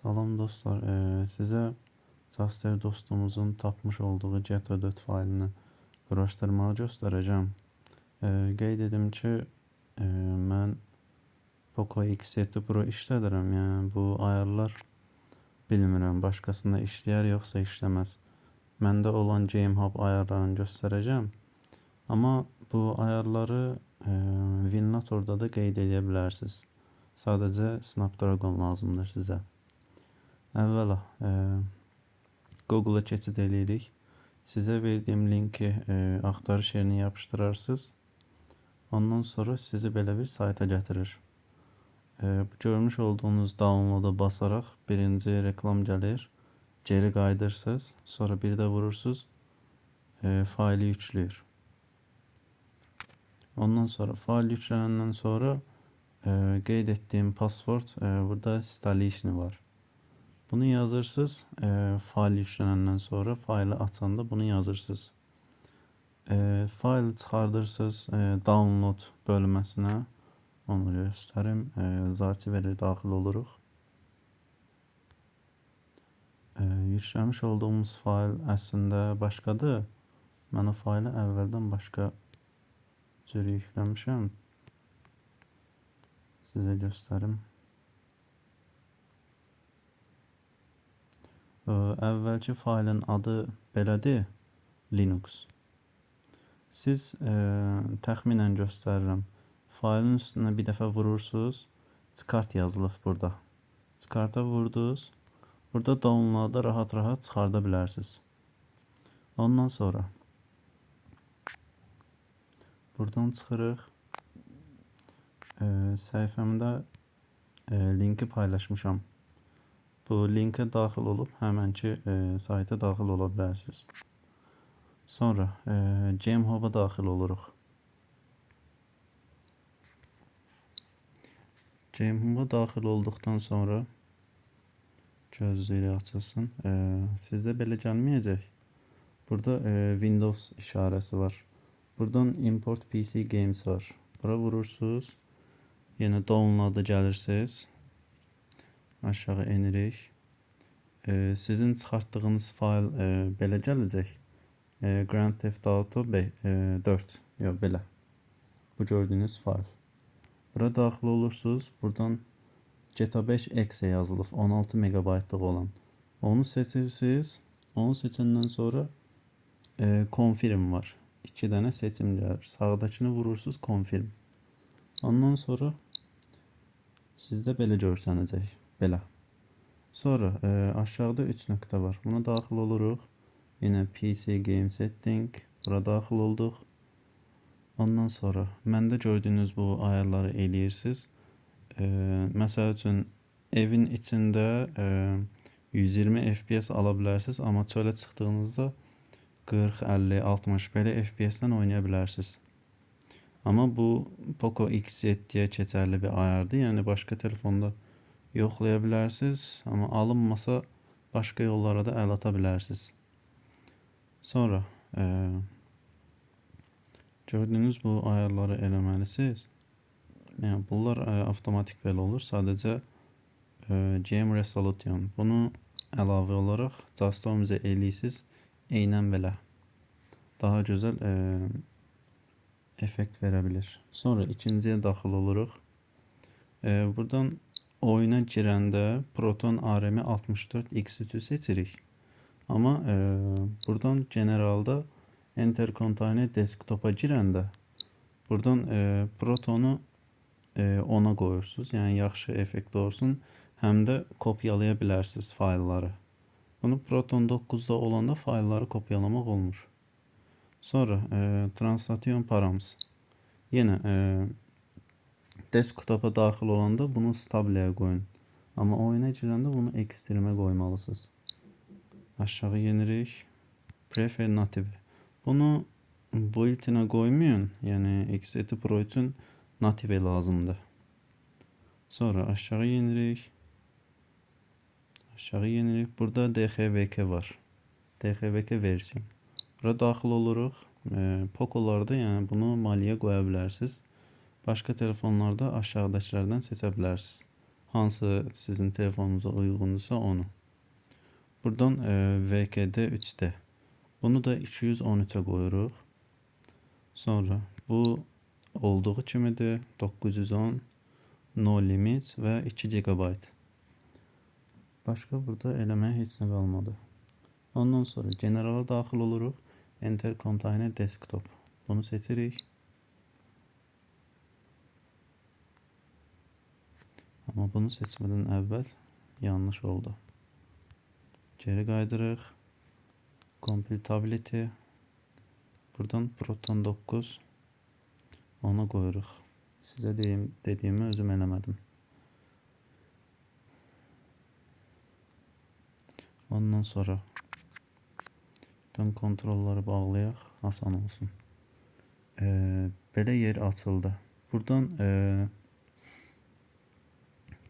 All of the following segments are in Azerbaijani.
Salam dostlar, sizə Caster dostumuzun tapmış olduğu GT4 failini quraşdırmağı göstərəcəm. Qeyd edim ki, mən Poco X7 Pro işlədirəm, yəni bu ayarlar bilmirəm başqasında işləyər yoxsa işləməz. Məndə olan Game Hub ayarlarını göstərəcəm, amma bu ayarları Winlatorda da qeyd edə bilərsiniz. Sadəcə Snapdragon lazımdır sizə. Əvvəla Google'a keçid edirik. Sizə verdiyim linki axtarış yerinə yapışdırarsınız. Ondan sonra sizi belə bir sayta gətirir. Görmüş olduğunuz download'a basaraq birinci reklam gəlir. Geri qayıdırsınız. Sonra bir də vurursunuz. Faili yükləyir. Ondan sonra fail yüklənəndən sonra qeyd etdiyim password burada installation var. Bunu yazırsınız. Fail yüklənəndən sonra faili açanda bunu yazırsınız. Faili çıxardırsınız download bölməsinə. Onu göstərim. Zarchiverə daxil oluruq. Yükləmiş olduğumuz fail əslində başqadır. Mən o faili əvvəldən başqa cür yükləmişəm. Sizə göstərim. Əvvəlki failin adı belədir, Linux. Siz təxminən göstərirəm. Failin üstünə bir dəfə vurursunuz, çıxart yazılıb burada. Çıxarta vurdunuz, burada download'a rahat-rahat çıxarda bilərsiniz. Ondan sonra buradan çıxırıq. Səhifəmdə linki paylaşmışam. Bu linkə daxil olub həmənki sayta daxil ola bilərsiniz. Sonra Game Hub'a daxil oluruq. Game Hub'a daxil olduqdan sonra gözləri açılsın. Sizdə belə gəlməyəcək. Burada Windows işarəsi var. Buradan Import PC Games var. Bura vurursunuz. Yenə download'a gəlirsiniz. Aşağı enirik. Sizin çıxartdığınız fail belə gələcək. Grand Theft Auto 4. Yox, belə. Bu gördüyünüz fail. Bura daxil olursunuz. Buradan GTA 5 Exe yazılıb 16 megabaytlıq olan. Onu seçirsiniz. Onu seçəndən sonra confirm var. 2 dənə seçim gəlir. Sağdakını vurursunuz confirm. Ondan sonra sizdə belə görsənəcək. Belə. Sonra aşağıda 3 nöqtə var. Buna daxil oluruq. Yenə PC Game Setting. Bura daxil olduq. Ondan sonra məndə gördüyünüz bu ayarları eləyirsiniz. Məsəl üçün evin içində 120 FPS ala bilərsiniz, amma çölə çıxdığınızda 40, 50, 60 belə FPS-dən oynaya bilərsiniz. Amma bu Poco X7-yə keçərli bir ayardır. Yəni başqa telefonda yoxlaya bilərsiniz, amma alınmasa başqa yollara da əl ata bilərsiniz. Sonra gördüyünüz bu ayarları eləməlisiniz. Yəni bunlar avtomatik belə olur. Sadəcə Game Resolution. Bunu əlavə olaraq customizə eləyirsiniz. Eynən belə. Daha gözəl effekt verə bilir. Sonra ikinciyə daxil oluruq. Buradan oyuna girəndə Proton ARM 64 X3-ü seçirik. Amma buradan generalda Enter Container Desktop'a girəndə buradan Proton'u ona qoyursunuz. Yəni yaxşı effekt olsun. Həm də kopyalaya bilərsiniz failləri. Bunu Proton 9'da olanda failləri kopyalamaq olmur. Sonra Translation Params. Yenə desktop'a daxil olanda bunu Stable'yə qoyun. Amma oyuna girəndə bunu Extreme'ə qoymalısınız. Aşağı yenirik. Prefer Native. Bunu built-inə qoymayın. Yəni X7 Pro üçün Native lazımdır. Sonra aşağı yenirik. Aşağı yenirik. Burada DHVK var. DHVK versin. Bura daxil oluruq. Poco'larda yəni bunu maliyyə qoya bilərsiniz. Başqa telefonlarda aşağıdakilərdən seçə bilərsiniz. hansı sizin telefonunuza uyğundursa onu. Buradan VKD 3D. Bunu da 213'e qoyuruq. Sonra bu olduğu kimidir. 910 no limit və 2 GB. Başqa burada eləməyə heç nə qalmadı. Ondan sonra generala daxil oluruq. Enter Container Desktop. Bunu seçirik. Amma bunu seçmədən əvvəl yanlış oldu. Geri qaydırıq. Compatibility. Buradan Proton 9 ona qoyuruq. Sizə dediyimi özüm eləmədim. Ondan sonra bütün kontrolları bağlayaq, asan olsun. Belə yer açıldı. Buradan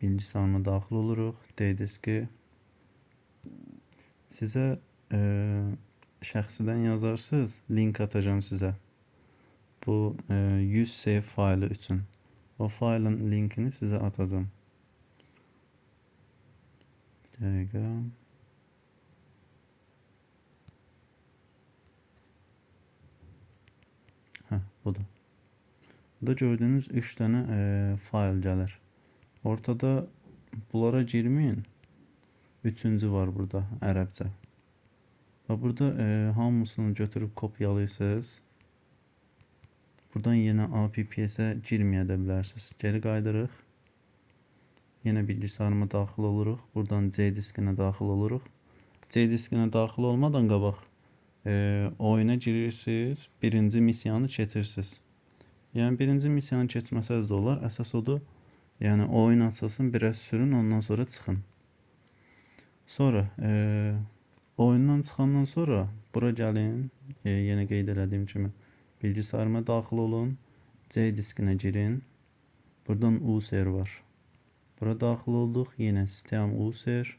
bilgisayarıma daxil oluruq. D-diski. Sizə şəxsidən yazarsınız, link atacağım sizə. Bu 100 save faylı üçün. O faylın linkini sizə atacağım. Bir dəqiqə. Budur. Burada gördüğünüz 3 tane fayl gəlir. Ortada bunlara girməyin. Üçüncü var burada ərəbcə. Və burada hamısını götürüb kopyalayırsınız. Buradan yenə APPS-ə girməyə də bilərsiniz. Geri qaydırıq. Yenə bilgisayarıma daxil oluruq. Buradan C diskinə daxil oluruq. C diskinə daxil olmadan qabaq oyuna girirsiniz. Birinci missiyanı keçirsiniz. Yəni birinci missiyanı keçməsəz də olar. Əsas odur. Yəni oyun açılsın, biraz sürün, ondan sonra çıxın. Sonra oyundan çıxandan sonra bura gəlin. Yenə qeyd elədiyim kimi bilgisayarıma daxil olun. C diskinə girin. Buradan user var. Bura daxil olduq. Yenə sistem user.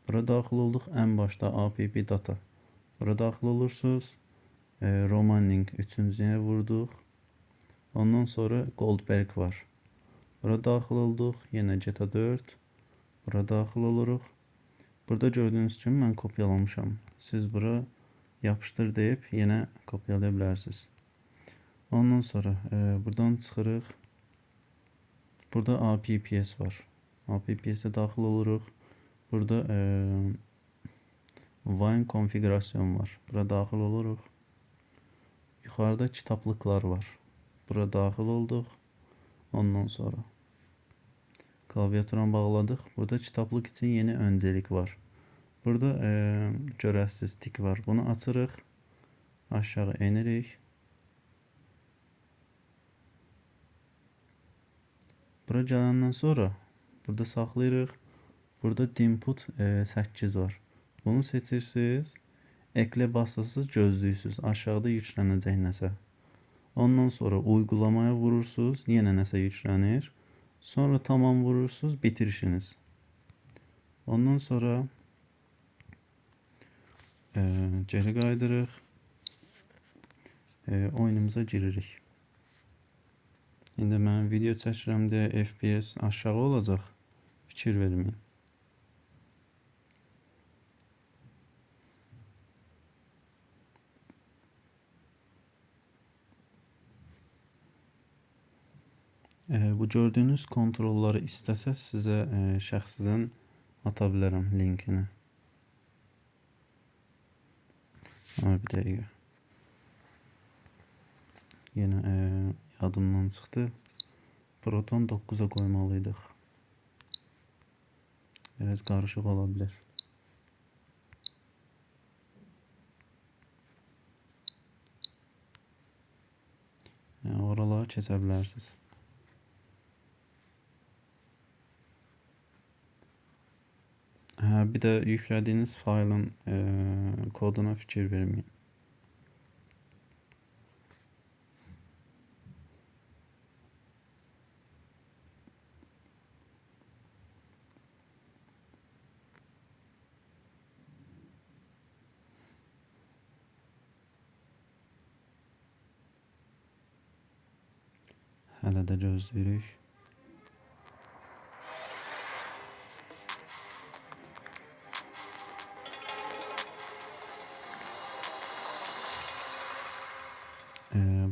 Bura daxil olduq. Ən başda app data. Bura daxil olursunuz. Romanning 3-cüyə vurduq. Ondan sonra Goldberg var. Bura daxil olduq. Yenə GTA 4. Bura daxil oluruq. Burada gördüyünüz kimi mən kopyalamışam. Siz bura yapışdır deyib yenə kopyalaya bilərsiniz. Ondan sonra buradan çıxırıq. Burada APPS var. APPS-ə daxil oluruq. Burada Wine konfigurasyon var. Bura daxil oluruq. Yuxarıda kitablıqlar var. Bura daxil olduq. Ondan sonra klaviatura bağladıq. Burada kitablıq için yeni öncəlik var. Burada görəsiz tik var. Bunu açırıq. Aşağı enirik. Bura gələndən sonra burada saxlayırıq. Burada input 8 var. Bunu seçirsiniz. Ekle basırsınız, gözləyirsiniz. Aşağıda yüklənəcək nəsə. Ondan sonra uygulamaya vurursunuz. Yenə nəsə yüklənir. Sonra tamam vurursunuz, bitirişiniz. Ondan sonra geri qaydırıq. Oyunumuza giririk. İndi mən video çəkirəm deyə FPS aşağı olacaq. Fikir verməyin. Bu gördüğünüz kontrolları istəsəz sizə şəxsidən ata bilərəm linkini. Bir dəqiqə. Yenə yadımdan çıxdı. Proton 9'a qoymalıydıq. Biraz qarışıq ola bilər. Oraları keçə bilərsiniz. Bir de yüklediğiniz failin koduna fikir vermeyin. Hələ də gözləyirik.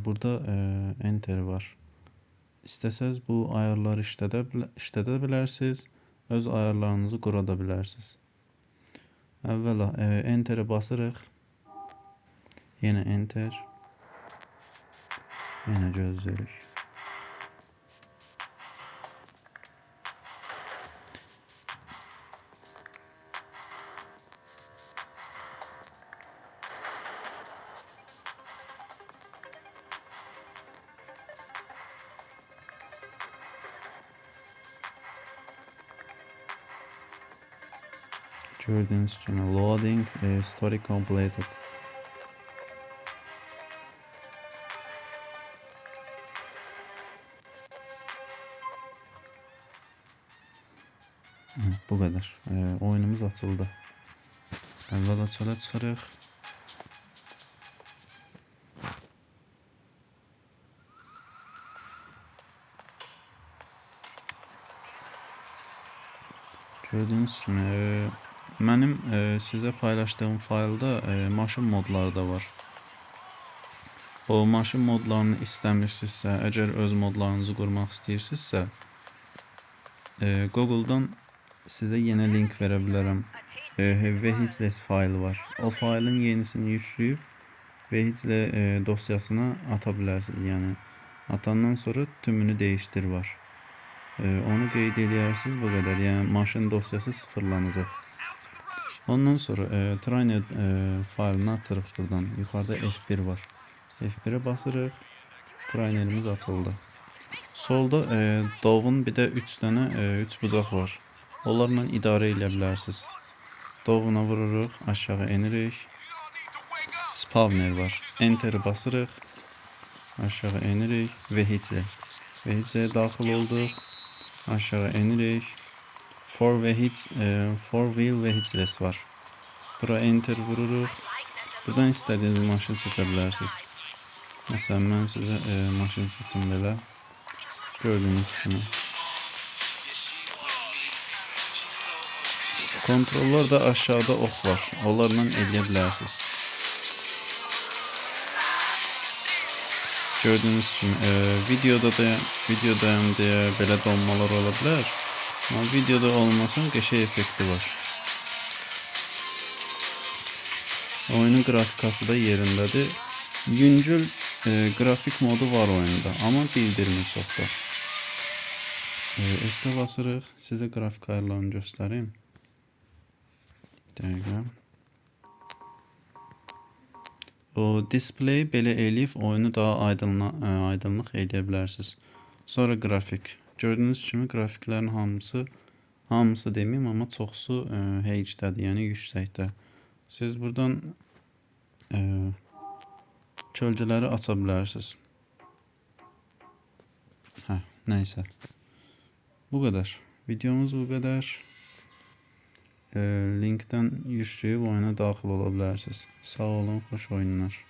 burada enter var. İstəsəz bu ayarları işlədə bilərsiniz. Öz ayarlarınızı qura da bilərsiniz. Əvvəla enterə basırıq. Yenə enter. Yenə gözləyirik. Gördüğünüz kimi loading story completed. Bu kadar. Oyunumuz açıldı. Əvvəla çölə çıxırıq. Gördüğünüz kimi mənim sizə paylaşdığım faylda maşın modları da var. O maşın modlarını istəmirsinizsə, əgər öz modlarınızı qurmaq istəyirsinizsə, Google'dan sizə yeni link verə bilərəm. Vehicles faylı var. O faylın yenisini yükləyib Vehicle dosyasına ata bilərsiniz. Yəni atandan sonra tümünü değiştir var. Onu qeyd edirsiniz, bu qədər. Yəni maşın dosyası sıfırlanacaq. Ondan sonra trainer faylını açırıq buradan. Yuxarıda F1 var. F1'e basırıq. Trainerimiz açıldı. Solda Dov'un bir də 3 dənə 3 bucaq var. Onlarla idarə edə bilərsiniz. Dov'una vururuq, aşağı enirik. Spawner var. Enter'i basırıq. Aşağı enirik. Vehicle. Vehicle'ye daxil olduq. Aşağı enirik. Four wheel vehicles var. Bura enter vururuq. Buradan istədiyiniz maşın seçə bilərsiniz. Məsələn, mən sizə maşın seçim belə. Gördüğünüz kimi. Kontrollar da aşağıda ok var. Onlarla edə bilərsiniz. Gördüğünüz kimi videodayım deyə belə donmalar ola bilər. Amma videoda olmasın, qəşəng effekti var. Oyunun grafikası da yerindədir. Yüngül grafik modu var oyunda, amma bildirmir çoxda. Eska basırıq. Sizə grafik ayarlarını göstəreyim. Dəqiqə. O display belə eləyib oyunu daha aydınlıq edə bilərsiniz. Sonra grafik. Gördüğünüz kimi grafiklərin hamısı demeyeyim, amma çoxsu HD-dədir, yəni yüksəkdə. Siz buradan kölgələri aça bilərsiniz. Neyse. Bu kadar. Videomuz bu kadar. Linkten yükləyib oyuna daxil ola bilərsiniz. Sağ olun, xoş oyunlar.